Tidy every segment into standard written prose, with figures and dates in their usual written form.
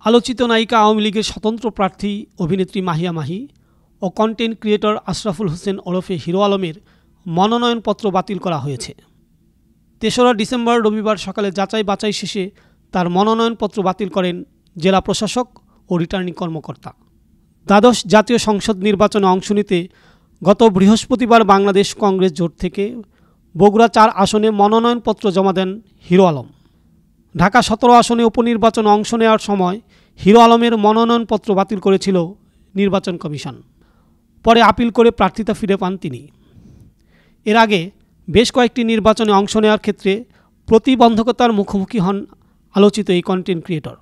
আলোচিত নায়িকা আওয়ামী লীগের স্বতন্ত্র প্রার্থী অভিনেত্রী মাহিয়া মাহি ও কন্টেন্ট ক্রিয়েটর আশরাফুল হোসেন ওরফে হিরো আলমের মনোনয়নপত্র বাতিল করা হয়েছে। ৩রা ডিসেম্বর রবিবার সকালে যাচাই বাছাই শেষে তার মনোনয়নপত্র বাতিল করেন জেলা প্রশাসক ও রিটার্নিং কর্মকর্তা। দ্বাদশ জাতীয় সংসদ নির্বাচনে অংশ নিতে গত বৃহস্পতিবার বাংলাদেশ কংগ্রেস জোট থেকে বগুড়া ৪ আসনে মনোনয়নপত্র জমা দেন হিরো আলম। ঢাকা ১৭ আসনে উপনির্বাচনে অংশ নেওয়ার সময় হিরো আলমের মনোনয়নপত্র বাতিল করেছিল নির্বাচন কমিশন। পরে আপিল করে প্রার্থিতা ফিরে পান তিনি। এর আগে বেশ কয়েকটি নির্বাচনে অংশ নেওয়ার ক্ষেত্রে প্রতিবন্ধকতার মুখোমুখি হন আলোচিত এই কন্টেন্ট ক্রিয়েটর।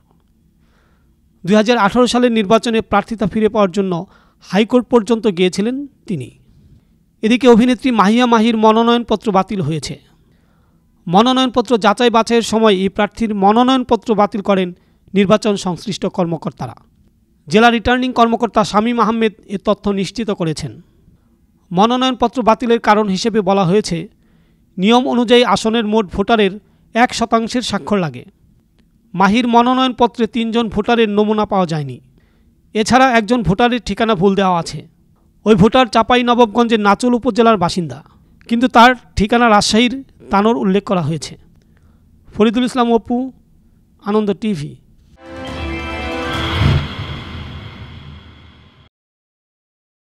২০১৮ সালের নির্বাচনে প্রার্থিতা ফিরে পাওয়ার জন্য হাইকোর্ট পর্যন্ত গিয়েছিলেন তিনি। এদিকে অভিনেত্রী মাহিয়া মাহির মনোনয়নপত্র বাতিল হয়েছে। মনোনয়নপত্র যাচাই বাছাইয়ের সময় এই প্রার্থীর মনোনয়নপত্র বাতিল করেন নির্বাচন সংশ্লিষ্ট কর্মকর্তারা। জেলা রিটার্নিং কর্মকর্তা শামীম আহমেদ এ তথ্য নিশ্চিত করেছেন। মনোনয়নপত্র বাতিলের কারণ হিসেবে বলা হয়েছে, নিয়ম অনুযায়ী আসনের মোট ভোটারের ১% স্বাক্ষর লাগে। মাহির মনোনয়নপত্রে ৩ জন ভোটারের নমুনা পাওয়া যায়নি। এছাড়া একজন ভোটারের ঠিকানা ভুল দেওয়া আছে। ওই ভোটার চাঁপাইনবাবগঞ্জের নাচল উপজেলার বাসিন্দা, কিন্তু তার ঠিকানা রাজশাহীর তানোর উল্লেখ করা হয়েছে। ফরিদুল ইসলাম অপু, আনন্দ টিভি।